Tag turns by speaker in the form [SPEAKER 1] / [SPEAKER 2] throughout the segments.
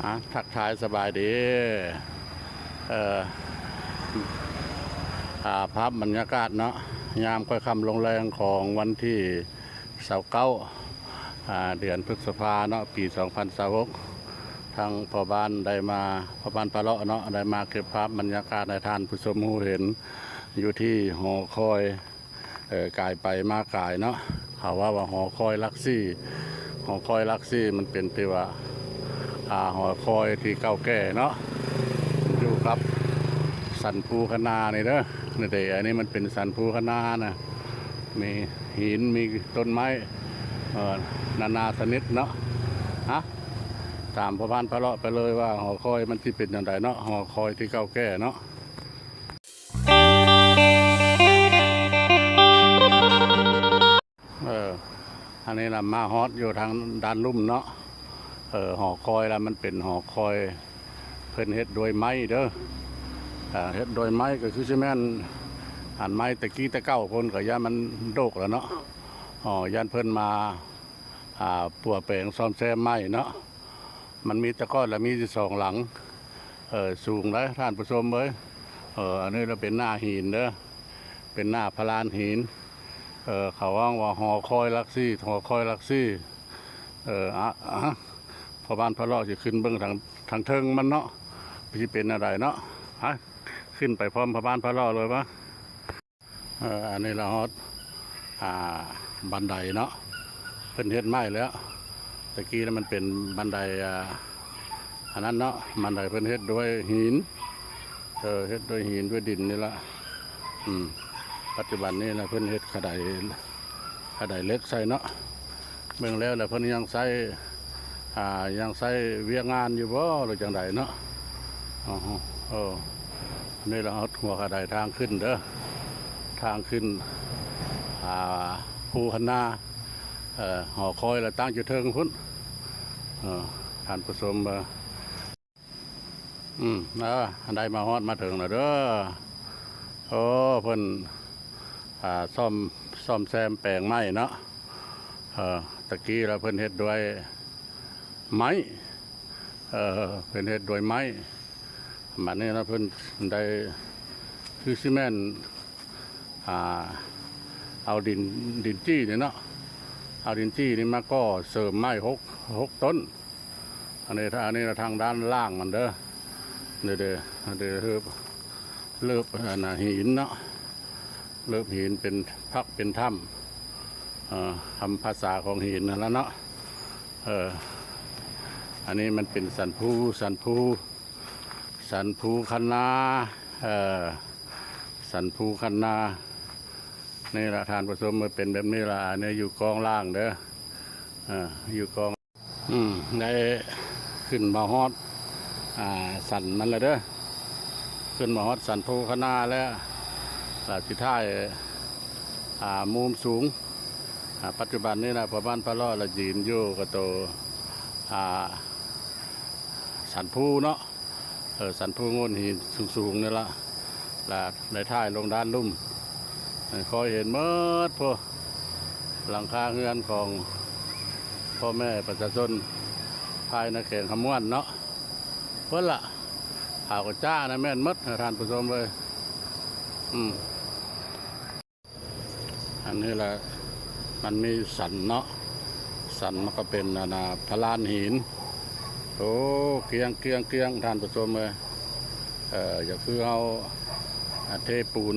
[SPEAKER 1] ทักทายสบายดีเอ่อภาพบรรยากาศเนาะยามค่อยค่ำลงแรงของวันที่29เดือนพฤษภาเนาะปี2026ทางพ่อบ้านได้มาพ่อบ้านปะเลาะเนาะได้มาเก็บภาพบรรยากาศในทานผู้ชมหูเห็นอยู่ที่หอคอยกายไปมากายเนาะเขาว่าหอคอยลักซี่หอคอยลักซี่มันเป็นที่ว่าหอคอยที่เก่าแก่เนาะอยู่ครับสันภูคนาเนี่ยเด้อนี่เด้อันนี้มันเป็นสันภูคนานะมีหินมีต้นไม้นานาชนิดเนาะตามพ่อบ้านพะเลาะไปเลยว่าหอคอยมันที่เป็นอย่างไรเนาะหอคอยที่เก่าแก่เนาะอันนี้นะมาฮอตอยู่ทางด้านลุ่มเนาะหอคอยแล้วมันเป็นหอคอยเพิ่นเฮ็ดโดยไม้เด้อเฮ็ดโดยไม้ก็คือใช่ไหมอันไม้ตะกี้ตะเก้าคนก็ย่ามันโดกแล้วเนาะย่านเพิ่นมาปัวแปลงซ่อมแซมไม้เนาะมันมีตะก้อนแล้วมี2หลังสูงเลยท่านผู้ชมเอ้ยอันนี้เราเป็นหน้าหินเด้อเป็นหน้าพลานหินเขาว่าหอคอยลักซี่หอคอยลักซี่พอบ้านพะเลาะจะขึ้นเบื้องทางเทิงมันเนาะที่เป็นอะไรเนาะขึ้นไปพร้อมพอบ้านพะเลาะเลยปะอันนี้เราฮอดบันไดเนาะเป็นเฮ็ดไม้แล้วตะกี้แล้วมันเป็นบันไดอันนั้นเนาะบันไดเป็นเฮ็ดด้วยหินเฮ็ดด้วยหินด้วยดินนี่ละปัจจุบันนี้นะเพิ่นเฮ็ดกระไดเล็กใส่เนาะเมืองแล้วเพิ่นยังใส่เวียงงานอยู่บ่หรือจังใดเนาะนี่เราเอาหัวกระไดทางขึ้นเด้อทางขึ้นภูคนาหอคอยเราตั้งอยู่เทิงพุ่นท่านผู้ชมได้มาฮอดมาถึงแล้วเด้อเพิ่นซ่อมแซมแปลงไม้เนาะตะกี้เราเพิ่นเฮ็ดด้วยไม้เพิ่นเฮ็ดด้วยไม้บัดนี้นะเพิ่นได้คือซีเมนต์เอาดินจี้เนี่ยเนาะเอาดินจี้นี่มาก็เสริมไม้หกต้นอันนี้ทางด้านล่างมันเด้อเลิบหินเนาะเลิบหินเป็นพักเป็นถ้ำทำภาษาของหินนั่นแล้วเนาะอันนี้มันเป็นสันภูคนาสันภูคนานี่ละทานผสมมาเป็นแบบนี้ละอันนี้อยู่กองล่างเด้ออยู่กองได้ขึ้นมาฮอดสันมันเลยเด้อขึ้นมาฮอดสันภูคนาแล้วที่ท้ายมุมสูงปัจจุบันนี้นะพอบ้านพะเลาะละยืนอยู่กับตัวสันภูเนาะสันภูงนหินสูงนี่ละในท้ายลงด้านลุ่มคอยเห็นเมื่อพวกหลังคาเรือนของพ่อแม่ประชาชนภายในเขตขมวนเนาะเพื่อละข่าวกระจ้านะแม่นมัดทานผู้ชมเลยอันนี้แหละมันมีสันเนาะสันมันก็เป็นพลานหินเกียงทานผู้ชมเลยอย่าคือเอาเทปูน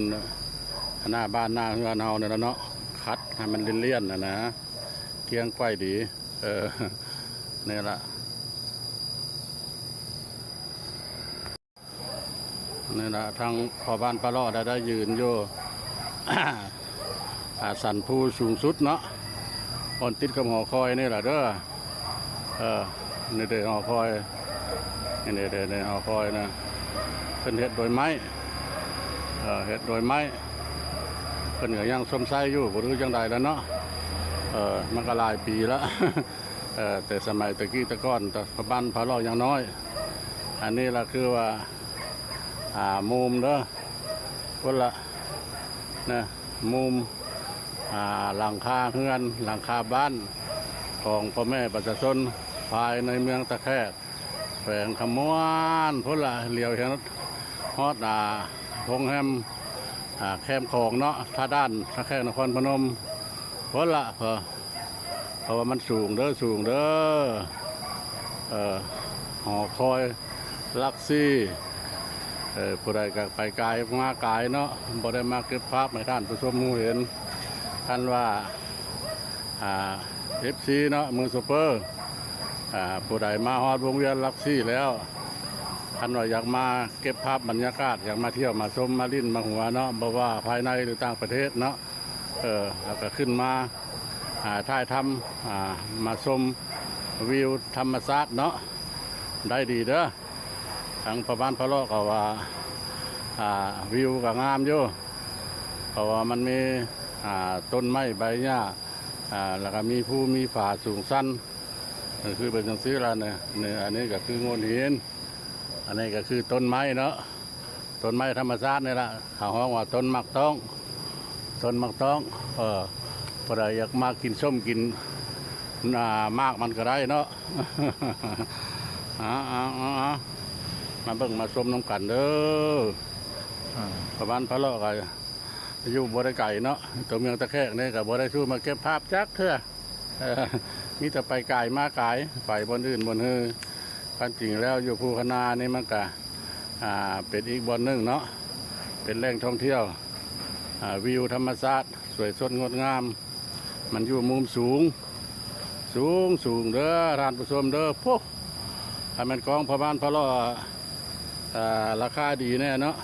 [SPEAKER 1] หน้าบ้านหน้าเฮือนเฮาเนี่ยเนาะคัดให้มันเลี่ยนนะเกียงไกวดีนี่แหละนี่แหละทางพ่อบ้านปะเลาะได้ยืนอยู่ สันภูสูงสุดเนาะคนติดกับหอคอยนี่แหละเด้อนี่เด้อหอคอยนี่เด้อหอคอยนะเป็นเฮ็ดโดยไม้เฮ็ดโดยไม้เป็นก็ยังสมไส้อยู่บ่รู้จังใดแล้วเนาะมันก็หลายปีแล้ว แต่สมัยตะกี้ตะก้อนแต่บ้านพะเลาะยังน้อยอันนี้ละคือว่ามุมเด้อคนละนะมุมหลังคาเฮือนหลังคาบ้านของพ่อแม่ประชาชนภายในเมืองตะแคก แฝงขมวนพุ่นละเลียวเห็นฮอดทงแฮมแคมของเนาะท่าด้านท่าแข้งนครพนมพุ่นละเพราะว่ามันสูงเด้อสูงเด้อหอคอยลักซี่ผู้ใดก็ไปไกลมาไกลเนาะบ่ได้มาเก็บภาพให้ท่านผู้ชมมูเห็นท่านว่าFC เนาะเมืองซุปเปอร์ผู้ใดมาฮอดวงเวียนลักซี่แล้วท่านว่าอยากมาเก็บภาพบรรยากาศอยากมาเที่ยวมาชมมาลิ้นมาหัวเนาะบ่ว่าภายในหรือต่างประเทศเนาะแล้วก็ขึ้นมาถ่ายทำมาชมวิวธรรมชาติเนาะได้ดีเด้อทางพระบ้านพระโลกก็ว่าวิวก็งามอยู่เพราะว่ามันมีต้นไม้ใบหญ้าแล้วก็มีภูมีผาสูงสั้นคือเป็นจังซี่ละเนี่ยอันนี้ก็คือโงนหินอันนี้ก็คือต้นไม้เนาะต้นไม้ธรรมชาตินี่แหละเขาห้องว่าต้นมักต้องต้นมักต้องพอได้อยากมากินส้มกินมากมันก็ได้เนาะมาเบิ่งมาชมน้ำกันเด้อประมาณพระโลกอยู่บ่ได้ไก่เนาะตัวเมืองตะแคกนี่กับบ่ได้ชูมาเก็บภาพจักเถอะมีแต่ไปไก่มาไก่ไปบนอื่นบนฮือความจริงแล้วอยู่ภูคณานี่มันก็เป็นอีกบนหนึ่งเนาะเป็นแหล่งท่องเที่ยววิวธรรมชาติสวยสดงดงามมันอยู่มุมสูงเด้อท่านผู้ชมเด้อพวกถ้ามันกองพระบ้านพระโลราคาดีแน่เนาะ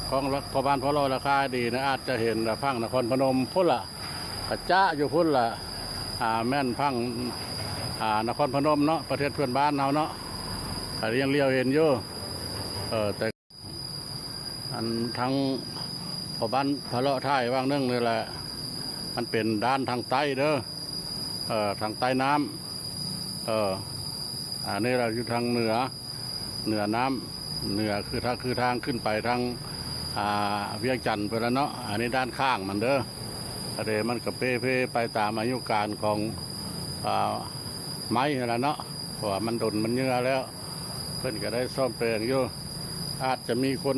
[SPEAKER 1] ของพระบ้านพระโลราคาดีนะอาจจะเห็นพังนครพนมพุ่นละกระจ้าอยู่พุ่นละแม่นพังนครพนมเนาะประเทศเพื่อนบ้านเราเนาะยังเลี้ยวเห็นอยู่แต่อันทั้งพระบ้านพระโลท่ายว่างนึงนี่แหละมันเป็นด้านทางใต้เด้อทางใต้น้ำอันนี้เราอยู่ทางเหนือน้ำเหนือคือทางขึ้นไปทางเวียงจันทร์ไปแล้วเนาะอันนี้ด้านข้างมันเด้ออะไรมันกับเพ่ไปตามอายุการของไม้แล้วเนาะเพราะว่ามันดนมันเยื่อแล้วเพื่อนก็ได้ซ่อมแปลงอยู่อาจจะมีคน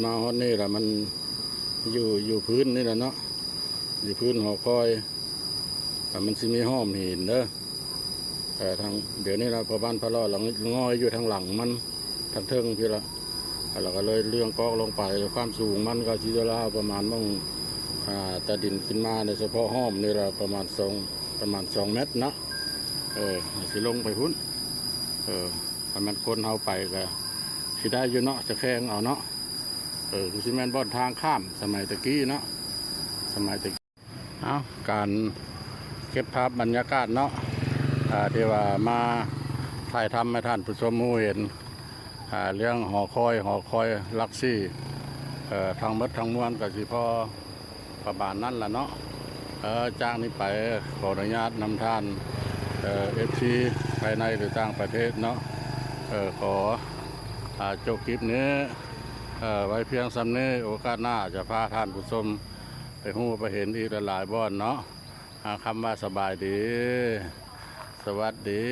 [SPEAKER 1] มาฮอดนี่แหละมันอยู่พื้นนี่แหละเนาะอยู่พื้นหอคอยมันจะมีห้อมหินเด้อแต่ทางเดี๋ยวนี้เราพอบ้านพระรอดหลังงอยอยู่ทางหลังมันทางเทิงพี่ละเราก็เลยเลื่องกอกลงไปความสูงมันก็ที่จะล่าประมาณมั่งตะดินขึ้นมาในเฉพาะห้อมนี่เราประมาณ2 เมตรนะสิลงไปพุ่นถ้ามันคนเอาไปก็สิได้อยู่เนาะจะแข่งเอาเนาะคือซีเมนต์บอลทางข้ามสมัยตะกี้เนาะการเก็บภาพบรรยากาศเนาะที่ว่ามาถ่ายทำให้ท่านผู้ชมเห็นเรื่องหอคอยลักซี่ทางมัดทางมวลกับสิพ่อประบาณนั่นแหละเนาะจ้างนี้ไปขออนุญาตนำท่านFC ภายในหรือต่างประเทศเนาะขอจบคลิปนี้ไว้เพียงซ้ำนี้โอกาสหน้าจะพาท่านผู้ชมไปหู้ไปเห็นอีกหลายบ่อนเนาะคำว่าสบายดีสวัสดี